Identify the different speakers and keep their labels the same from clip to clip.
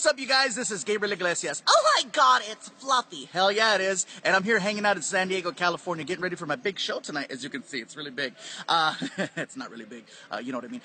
Speaker 1: what's up, you guys? This is Gabriel Iglesias.
Speaker 2: Oh my God, it's fluffy.
Speaker 1: Hell yeah, it is. And I'm here hanging out in San Diego, California, getting ready for my big show tonight. As you can see, it's really big. It's not really big. You know what I mean.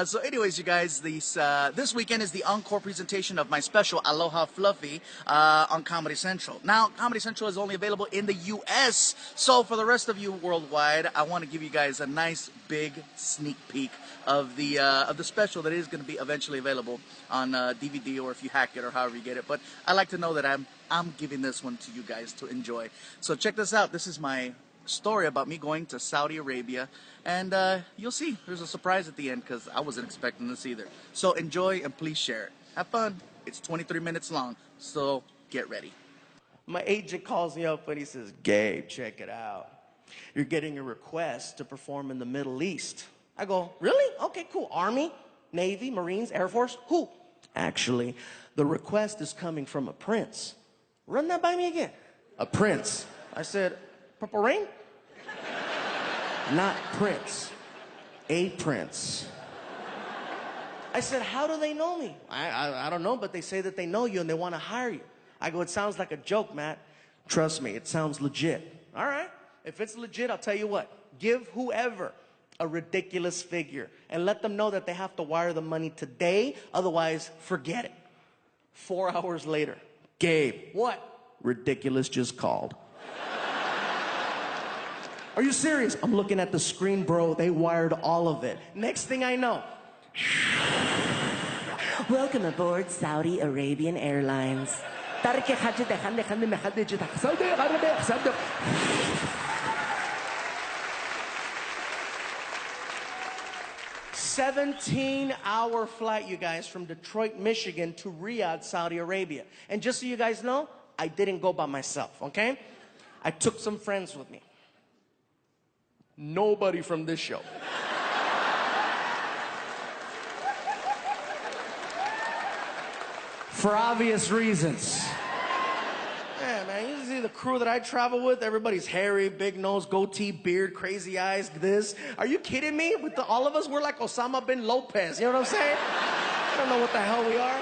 Speaker 1: So anyways, you guys, this weekend is the encore presentation of my special, Aloha Fluffy, on Comedy Central. Now, Comedy Central is only available in the U.S., so for the rest of you worldwide, I want to give you guys a nice, big sneak peek of the special that is going to be eventually available on DVD, or if you hack it or however you get it. But I like to know that I'm giving this one to you guys to enjoy. So check this out. This is my story about me going to Saudi Arabia, and you'll see there's a surprise at the end because I wasn't expecting this either. So enjoy and please share it. Have fun. It's 23 minutes long, so get ready.
Speaker 3: My agent calls me up and he says, "Gabe, check it out. You're getting a request to perform in the Middle East." I go, "Really? Okay, cool. Army, Navy, Marines, Air Force? Who?" "Actually, the request is coming from a prince." "Run that by me again." "A prince." I said, "Purple Rain?" "Not Prince. A prince." I said, "How do they know me?" I don't know, but they say that they know you and they want to hire you." I go, "It sounds like a joke, Matt." "Trust me, it sounds legit." "All right. If it's legit, I'll tell you what. Give whoever a ridiculous figure and let them know that they have to wire the money today, otherwise forget it." 4 hours later, "Gabe." "What?" "Ridiculous just called." "Are you serious?" "I'm looking at the screen, bro. They wired all of it." Next thing I know,
Speaker 2: Welcome aboard Saudi Arabian Airlines.
Speaker 3: 17-hour flight, you guys, from Detroit, Michigan to Riyadh, Saudi Arabia. And just so you guys know, I didn't go by myself, okay? I took some friends with me. Nobody from this show. For obvious reasons. Yeah, man, you see the crew that I travel with, everybody's hairy, big nose, goatee, beard, crazy eyes, this. Are you kidding me? With all of us, we're like Osama bin Lopez, you know what I'm saying? I don't know what the hell we are.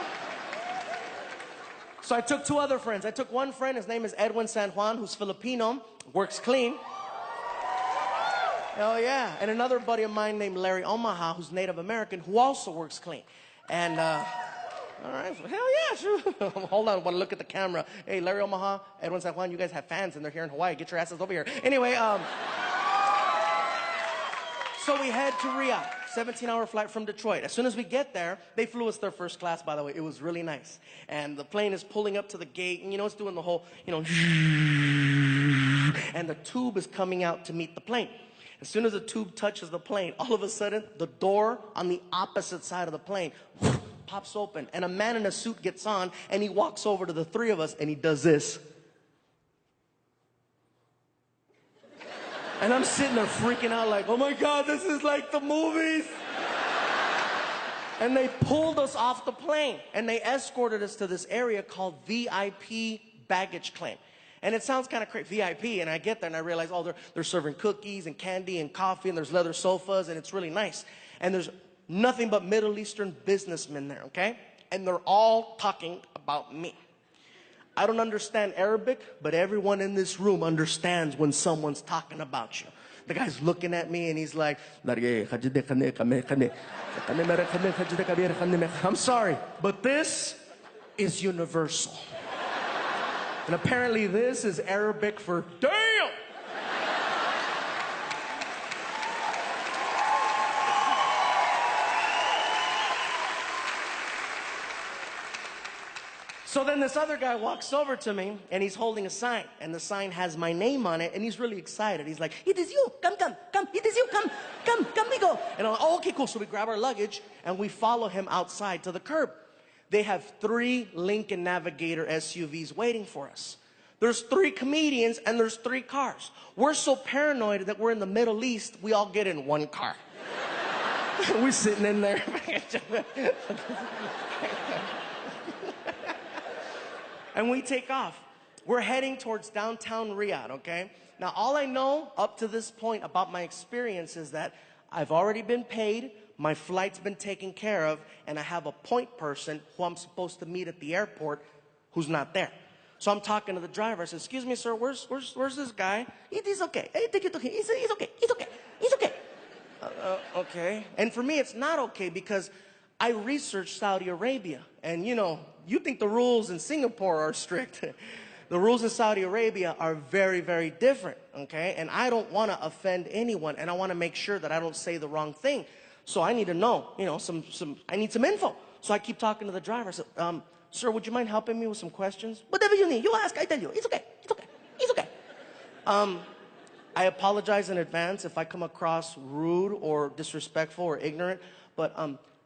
Speaker 3: So I took two other friends. I took one friend, his name is Edwin San Juan, who's Filipino, works clean. Hell yeah. And another buddy of mine named Larry Omaha, who's Native American, who also works clean. And, all right, hell yeah, sure. Hold on, I want to look at the camera. Hey, Larry Omaha, Edwin San Juan, you guys have fans and they're here in Hawaii. Get your asses over here. Anyway, so we head to Riyadh, 17-hour flight from Detroit. As soon as we get there, they flew us their first class, by the way. It was really nice. And the plane is pulling up to the gate, and it's doing the whole, and the tube is coming out to meet the plane. As soon as the tube touches the plane, all of a sudden, the door on the opposite side of the plane pops open, and a man in a suit gets on, and he walks over to the three of us, and he does this. And I'm sitting there freaking out like, oh my God, this is like the movies. And they pulled us off the plane, and they escorted us to this area called VIP baggage claim. And it sounds kind of crazy, VIP, and I get there and I realize, oh, they're serving cookies and candy and coffee, and there's leather sofas, and it's really nice. And there's nothing but Middle Eastern businessmen there, okay? And they're all talking about me. I don't understand Arabic, but everyone in this room understands when someone's talking about you. The guy's looking at me and he's like, I'm sorry, but this is universal. And apparently this is Arabic for damn. So then this other guy walks over to me, and he's holding a sign, and the sign has my name on it, and he's really excited. He's like, "It is you, come, it is you, come, we go." And I'm like, oh, okay, cool. So we grab our luggage, and we follow him outside to the curb. They have 3 Lincoln Navigator SUVs waiting for us. There's 3 comedians, and there's 3 cars. We're so paranoid that we're in the Middle East, we all get in one car. We're sitting in there. And we take off. We're heading towards downtown Riyadh, okay? Now, all I know up to this point about my experience is that I've already been paid. my flight's been taken care of, and I have a point person who I'm supposed to meet at the airport who's not there. So I'm talking to the driver. I said, excuse me, sir, where's this guy? It is okay. Hey, take it to him. He's okay. He's okay. He's okay. Okay. And for me, it's not okay because I researched Saudi Arabia. And, you know, you think the rules in Singapore are strict. The rules in Saudi Arabia are very, very different, okay? And I don't want to offend anyone, and I want to make sure that I don't say the wrong thing. So I need to know, you know, I need some info. So I keep talking to the driver. I said, sir, would you mind helping me with some questions? Whatever you need, you ask, I tell you. It's okay. It's okay. It's okay. I apologize in advance if I come across rude or disrespectful or ignorant, but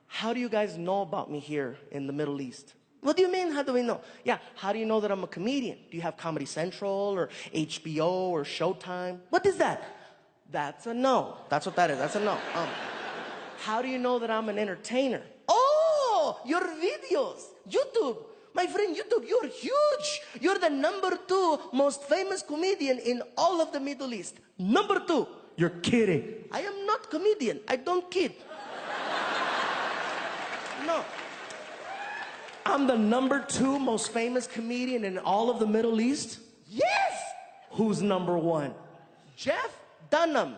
Speaker 3: how do you guys know about me here in the Middle East? What do you mean, how do we know? Yeah, how do you know that I'm a comedian? Do you have Comedy Central or HBO or Showtime? What is that? That's a no. That's what that is. That's a no. How do you know that I'm an entertainer? Oh, your videos. YouTube. My friend, YouTube, you're huge. You're the #2 most famous comedian in all of the Middle East. #2. You're kidding. I am not comedian. I don't kid. No. I'm the #2 most famous comedian in all of the Middle East? Yes! Who's #1? Jeff Dunham.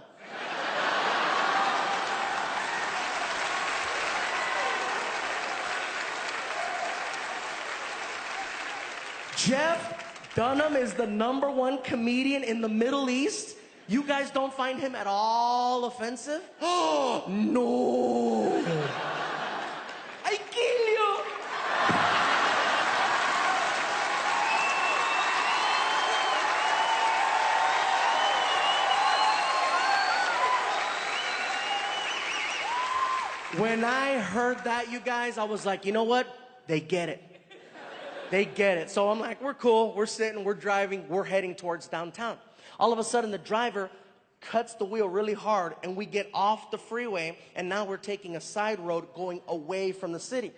Speaker 3: Jeff Dunham is the #1 comedian in the Middle East? You guys don't find him at all offensive? Oh, no. I kill you. When I heard that, you guys, I was like, you know what? They get it. They get it. So I'm like, we're cool. We're sitting, we're driving, we're heading towards downtown. All of a sudden, the driver cuts the wheel really hard, and we get off the freeway, and now we're taking a side road going away from the city.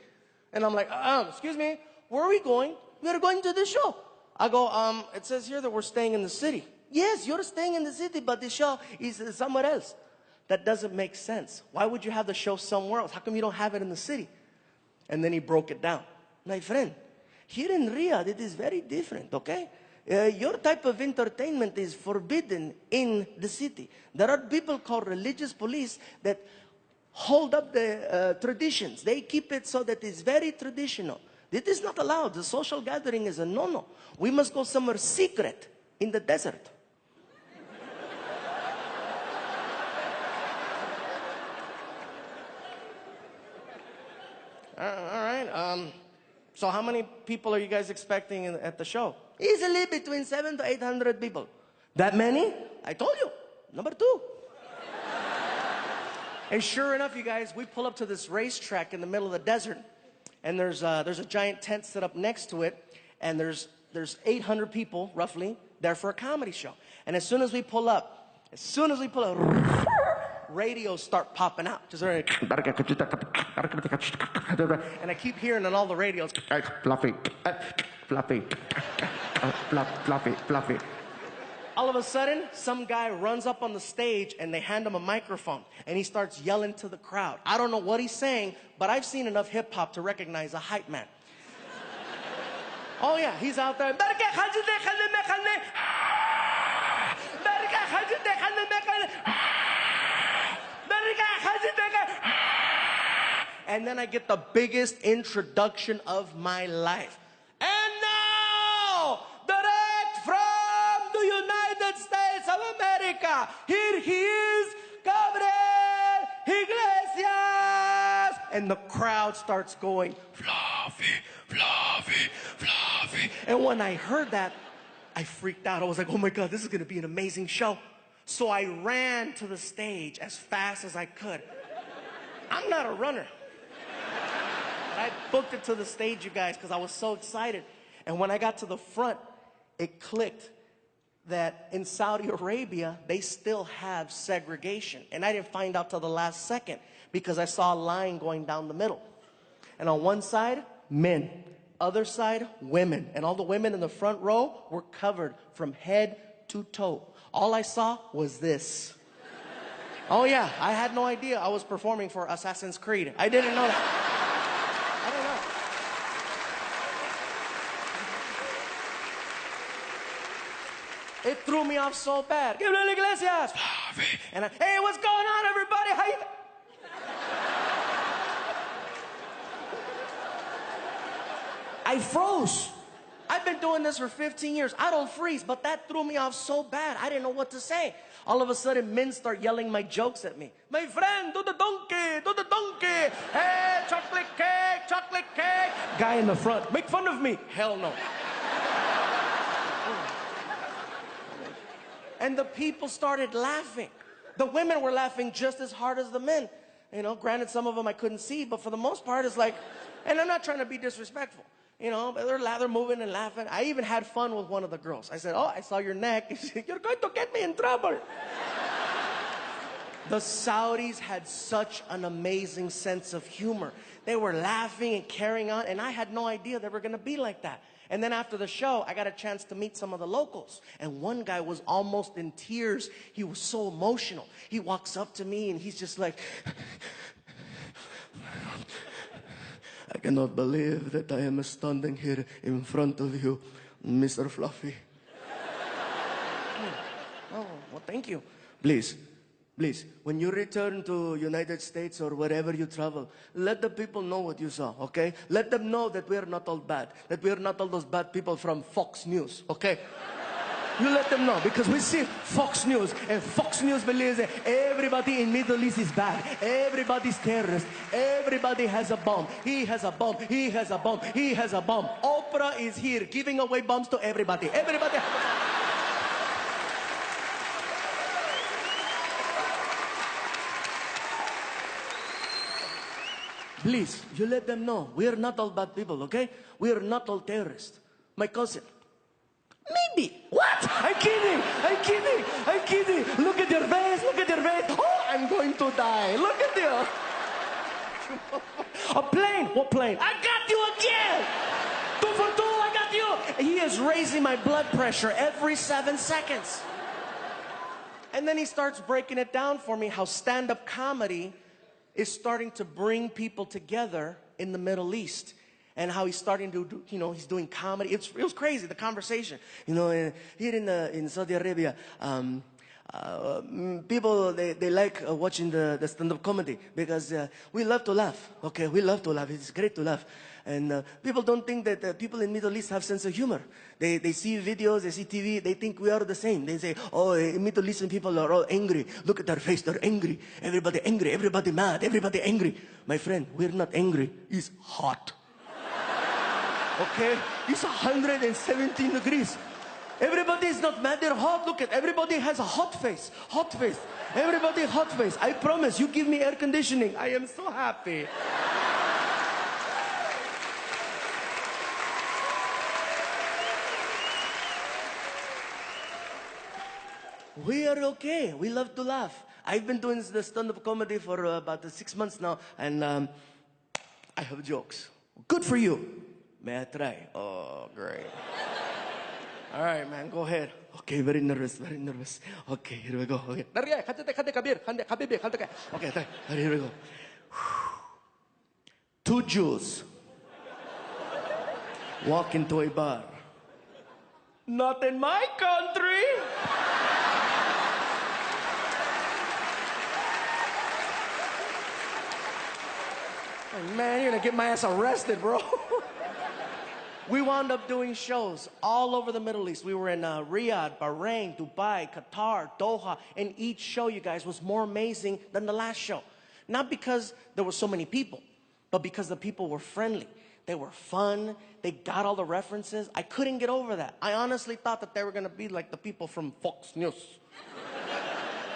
Speaker 3: And I'm like, excuse me, where are we going? We're going to the show. I go, it says here that we're staying in the city. Yes, you're staying in the city, but the show is somewhere else. That doesn't make sense. Why would you have the show somewhere else? How come you don't have it in the city? And then he broke it down. My friend, here in Riyadh, it is very different, okay? Your type of entertainment is forbidden in the city. There are people called religious police that hold up the traditions. They keep it so that it's very traditional. It is not allowed. The social gathering is a no-no. We must go somewhere secret in the desert. All right. So how many people are you guys expecting at the show? Easily between 700 to 800 people. That many? I told you. #2. And sure enough, you guys, we pull up to this racetrack in the middle of the desert, and there's a giant tent set up next to it, and there's 800 people roughly there for a comedy show. And as soon as we pull up, radios start popping out. And I keep hearing on all the radios, fluffy, fluffy, fluffy, fluffy. All of a sudden, some guy runs up on the stage and they hand him a microphone and he starts yelling to the crowd. I don't know what he's saying, but I've seen enough hip hop to recognize a hype man. Oh yeah, he's out there. And then I get the biggest introduction of my life. And now, direct from the United States of America, here he is, Gabriel Iglesias. And the crowd starts going, fluffy, fluffy, fluffy. And when I heard that, I freaked out. I was like, oh my God, this is going to be an amazing show. So I ran to the stage as fast as I could. I'm not a runner. I booked it to the stage, you guys, because I was so excited. And when I got to the front, it clicked that in Saudi Arabia, they still have segregation. And I didn't find out till the last second because I saw a line going down the middle. And on one side, men. Other side, women. And all the women in the front row were covered from head to toe. All I saw was this. Oh yeah, I had no idea I was performing for Assassin's Creed. I didn't know that. I don't know. It threw me off so bad. Gabriel Iglesias. And hey, what's going on, everybody? How you? I froze. I've been doing this for 15 years. I don't freeze, but that threw me off so bad. I didn't know what to say. All of a sudden, men start yelling my jokes at me. My friend, do the donkey, do the donkey. Hey, chocolate cake, chocolate cake. Guy in the front, make fun of me. Hell no. And the people started laughing. The women were laughing just as hard as the men. You know, granted, some of them I couldn't see, but for the most part, it's like, and I'm not trying to be disrespectful. You know, but they're moving and laughing. I even had fun with one of the girls. I said, oh, I saw your neck. She said, you're going to get me in trouble. The Saudis had such an amazing sense of humor. They were laughing and carrying on, and I had no idea they were going to be like that. And then after the show, I got a chance to meet some of the locals. And one guy was almost in tears. He was so emotional. He walks up to me, and he's just like... I cannot believe that I am standing here in front of you, Mr. Fluffy. Oh, well, thank you. Please, when you return to United States or wherever you travel, let the people know what you saw, okay? Let them know that we are not all bad, that we are not all those bad people from Fox News, okay? You let them know, because we see Fox News, and Fox News believes that everybody in Middle East is bad. Everybody's terrorist. Everybody has a bomb. He has a bomb. He has a bomb. He has a bomb. Oprah is here giving away bombs to everybody. Everybody has a bomb. Please, you let them know. We are not all bad people, okay? We are not all terrorists. My cousin. Maybe. What? I'm kidding. I'm kidding. I'm kidding. Look at your face. Look at your face. Oh, I'm going to die. Look at you. A plane. What plane? I got you again. 2 for 2. I got you. He is raising my blood pressure every 7 seconds. And then he starts breaking it down for me how stand-up comedy is starting to bring people together in the Middle East. And how he's starting to do, you know, he's doing comedy. It was crazy, the conversation. You know, here in Saudi Arabia, people, they like watching the stand-up comedy because we love to laugh, okay? We love to laugh. It's great to laugh. And people don't think that people in Middle East have sense of humor. They see videos, they see TV, they think we are the same. They say, oh, Middle Eastern people are all angry. Look at their face, they're angry. Everybody mad, everybody angry. My friend, we're not angry. It's hot. Okay? It's 117 degrees. Everybody is not mad, they're hot. Look at, everybody has a hot face. Hot face. Everybody hot face. I promise, you give me air conditioning. I am so happy. We are okay. We love to laugh. I've been doing the stand-up comedy for about 6 months now, and I have jokes. Good for you. May I try? Oh, great. All right, man, go ahead. Okay, very nervous, very nervous. Okay, here we go. Okay, okay, here we go. 2 Jews walk into a bar. Not in my country. Man, you're gonna get my ass arrested, bro. We wound up doing shows all over the Middle East. We were in Riyadh, Bahrain, Dubai, Qatar, Doha, and each show, you guys, was more amazing than the last show. Not because there were so many people, but because the people were friendly. They were fun. They got all the references. I couldn't get over that. I honestly thought that they were gonna be like the people from Fox News.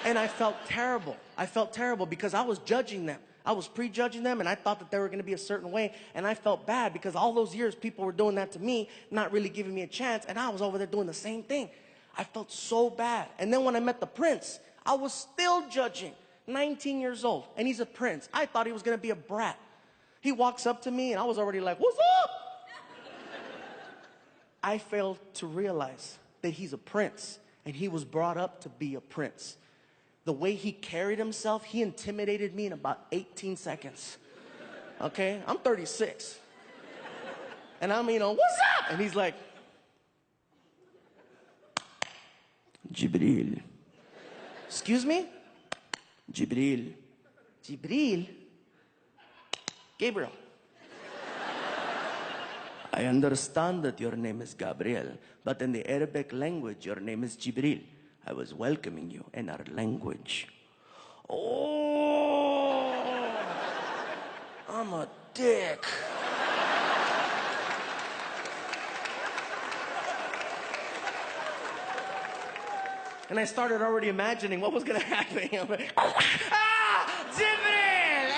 Speaker 3: And I felt terrible. I felt terrible because I was judging them. I was prejudging them, and I thought that they were going to be a certain way, and I felt bad because all those years people were doing that to me, not really giving me a chance, and I was over there doing the same thing. I felt so bad. And then when I met the prince, I was still judging. 19 years old, and he's a prince. I thought he was going to be a brat. He walks up to me, and I was already like, what's up? I failed to realize that he's a prince, and he was brought up to be a prince. The way he carried himself, he intimidated me in about 18 seconds. Okay? I'm 36. And I'm, what's up? And he's like, Jibril. Excuse me? Jibril. Jibril? Gabriel. I understand that your name is Gabriel, but in the Arabic language, your name is Jibril. I was welcoming you in our language. Oh, I'm a dick. And I started already imagining what was going to happen. I'm like, Jibril!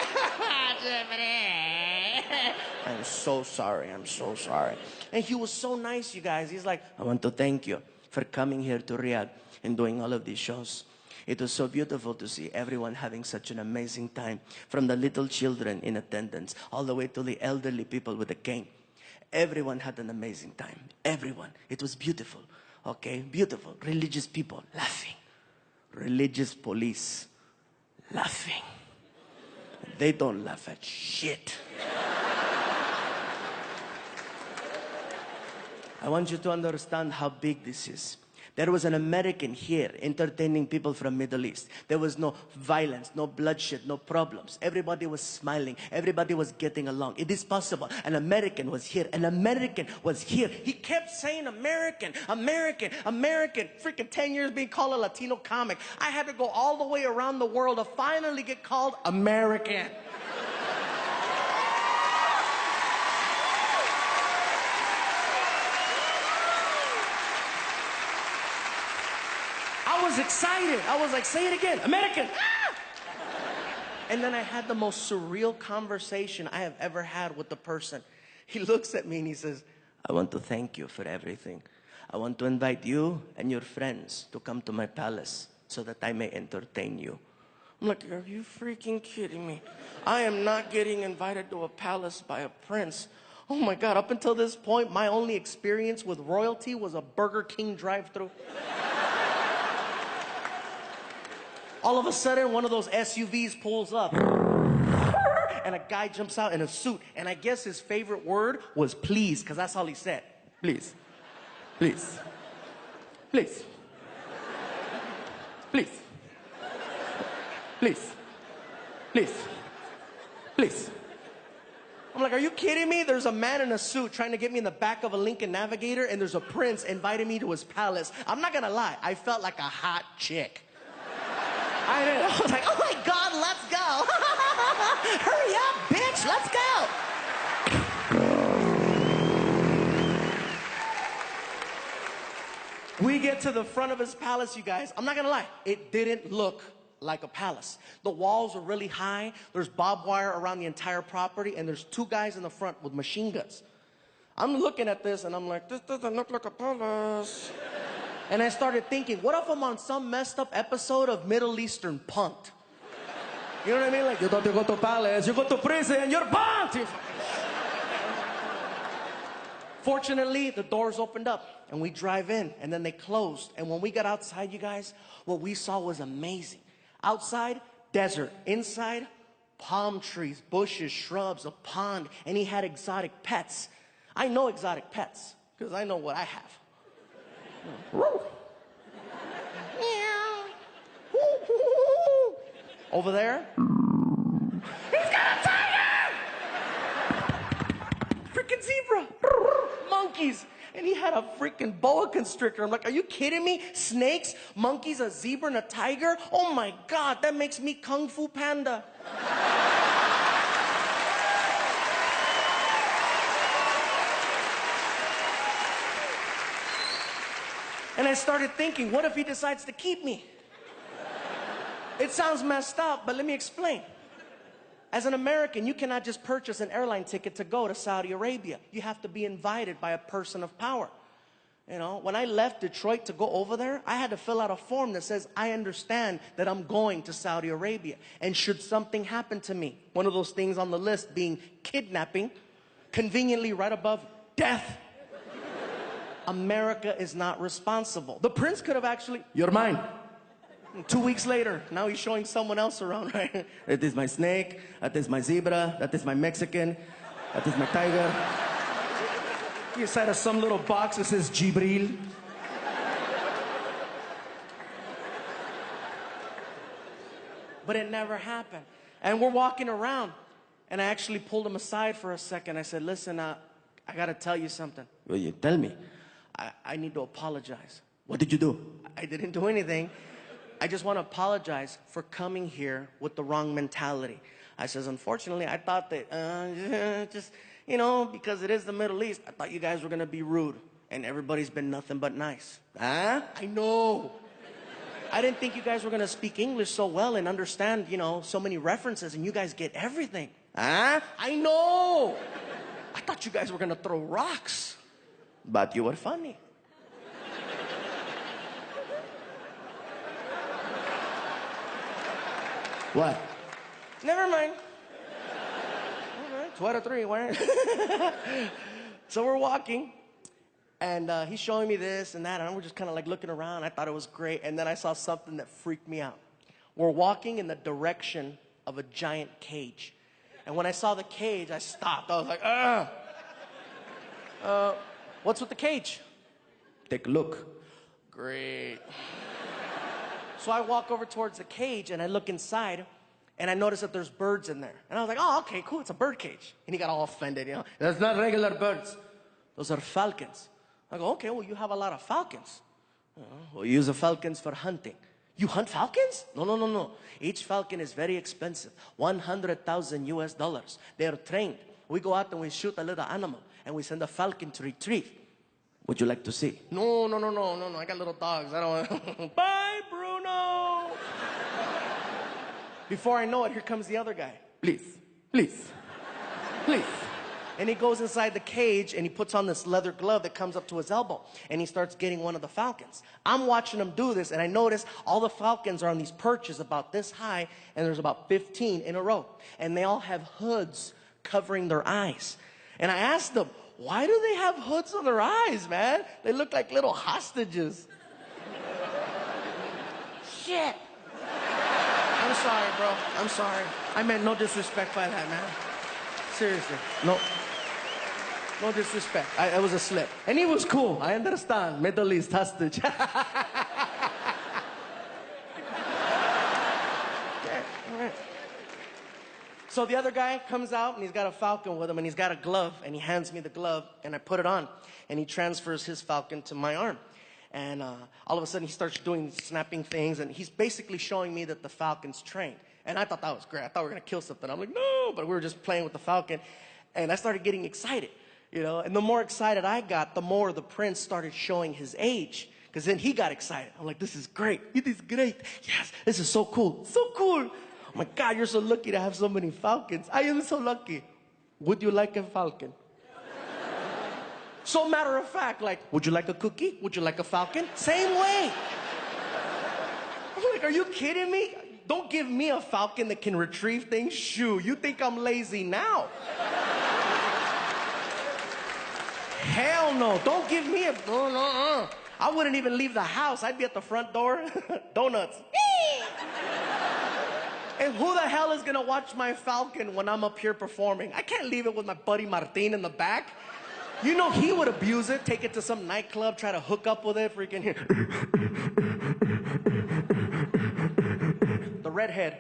Speaker 3: Jibril! I'm so sorry. I'm so sorry. And he was so nice, you guys. He's like, I want to thank you for coming here to Riyadh and doing all of these shows. It was so beautiful to see everyone having such an amazing time, from the little children in attendance all the way to the elderly people with a cane. Everyone had an amazing time. Everyone. It was beautiful. Okay? Beautiful. Religious people laughing. Religious police laughing. They don't laugh at shit. I want you to understand how big this is. There was an American here entertaining people from Middle East. There was no violence, no bloodshed, no problems. Everybody was smiling. Everybody was getting along. It is possible. An American was here. An American was here. He kept saying American, American, American. Freaking 10 years being called a Latino comic. I had to go all the way around the world to finally get called American. I was excited. I was like, say it again, American. Ah! And then I had the most surreal conversation I have ever had with the person. He looks at me and he says, I want to thank you for everything. I want to invite you and your friends to come to my palace so that I may entertain you. I'm like, are you freaking kidding me? I am not getting invited to a palace by a prince. Oh my God, up until this point, my only experience with royalty was a Burger King drive-thru. All of a sudden, one of those SUVs pulls up. And a guy jumps out in a suit. And I guess his favorite word was please, because that's all he said. Please. Please. Please. Please. Please. Please. Please. I'm like, are you kidding me? There's a man in a suit trying to get me in the back of a Lincoln Navigator, and there's a prince inviting me to his palace. I'm not gonna lie, I felt like a hot chick. I was like, oh my God, let's go. Hurry up, bitch, let's go. We get to the front of his palace, you guys. I'm not gonna lie, it didn't look like a palace. The walls are really high. There's barbed wire around the entire property, and there's two guys in the front with machine guns. I'm looking at this, and I'm like, this doesn't look like a palace. And I started thinking, what if I'm on some messed up episode of Middle Eastern Punk'd? You know what I mean? Like, you don't go to palace, you go to prison, you're punk'd! Fortunately, the doors opened up, and we drive in, and then they closed. And when we got outside, you guys, what we saw was amazing. Outside, desert. Inside, palm trees, bushes, shrubs, a pond, and he had exotic pets. I know exotic pets, because I know what I have. Over there, he's got a tiger! Freaking zebra! Monkeys! And he had a freaking boa constrictor. I'm like, are you kidding me? Snakes, monkeys, a zebra, and a tiger? Oh my God, that makes me Kung Fu Panda. And I started thinking, what if he decides to keep me? It sounds messed up, but let me explain. As an American, you cannot just purchase an airline ticket to go to Saudi Arabia. You have to be invited by a person of power. You know, when I left Detroit to go over there, I had to fill out a form that says, I understand that I'm going to Saudi Arabia. And should something happen to me, one of those things on the list being kidnapping, conveniently right above death, America is not responsible. The prince could have actually, you're mine. 2 weeks later, now he's showing someone else around, right? That is my snake, that is my zebra, that is my Mexican, that is my tiger. Inside of some little box that says Jibril. But it never happened. And we're walking around, and I actually pulled him aside for a second. I said, listen, I gotta tell you something. Well, you tell me. I need to apologize. What did you do? I didn't do anything. I just want to apologize for coming here with the wrong mentality. I says, unfortunately, I thought that, just, you know, because it is the Middle East, I thought you guys were going to be rude. And everybody's been nothing but nice. Huh? I know. I didn't think you guys were going to speak English so well and understand, you know, so many references, and you guys get everything. Huh? I know. I thought you guys were going to throw rocks. But you were funny. What? Never mind. All right, 2 out of 3. So we're walking, and he's showing me this and that, and we're just kind of like looking around. I thought it was great, and then I saw something that freaked me out. We're walking in the direction of a giant cage, and when I saw the cage, I stopped. I was like, what's with the cage? Take a look. Great. So I walk over towards the cage, and I look inside, and I notice that there's birds in there. And I was like, oh, okay, cool, it's a bird cage. And he got all offended, you know. That's not regular birds. Those are falcons. I go, okay, well, you have a lot of falcons. We use the falcons for hunting. You hunt falcons? No. Each falcon is very expensive. $100,000 US. They are trained. We go out and we shoot a little animal, and we send a falcon to retrieve. Would you like to see? No. I got little dogs. I don't want. Bye, Bruno. Before I know it, here comes the other guy. Please. And he goes inside the cage, and he puts on this leather glove that comes up to his elbow, and he starts getting one of the falcons. I'm watching him do this, and I notice all the falcons are on these perches about this high, and there's about 15 in a row. And they all have hoods covering their eyes. And I asked them, why do they have hoods on their eyes, man? They look like little hostages. Shit. I'm sorry, bro. I'm sorry. I meant no disrespect by that, man. Seriously. No disrespect. It was a slip. And he was cool. I understand. Middle East hostage. Okay, all right. So the other guy comes out, and he's got a falcon with him, and he's got a glove, and he hands me the glove, and I put it on, and he transfers his falcon to my arm. And all of a sudden, he starts doing snapping things, and he's basically showing me that the falcon's trained. And I thought that was great. I thought we were going to kill something. I'm like, no, but we were just playing with the falcon. And I started getting excited, you know. And the more excited I got, the more the prince started showing his age. Because then he got excited. I'm like, this is great. It is great. Yes, this is so cool. So cool. Oh, my God, you're so lucky to have so many falcons. I am so lucky. Would you like a falcon? So matter of fact, like, would you like a cookie? Would you like a falcon? Same way. I'm like, are you kidding me? Don't give me a falcon that can retrieve things. Shoo, you think I'm lazy now? Hell no, don't give me a, no. I wouldn't even leave the house. I'd be at the front door. Donuts. And who the hell is gonna watch my falcon when I'm up here performing? I can't leave it with my buddy Martin in the back. You know he would abuse it, take it to some nightclub, try to hook up with it, freaking here. The redhead.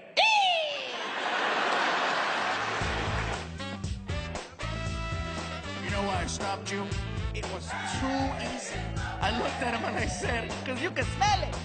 Speaker 1: You know why I stopped you?
Speaker 3: It was too easy. I looked at him and I said, 'cause you can smell it.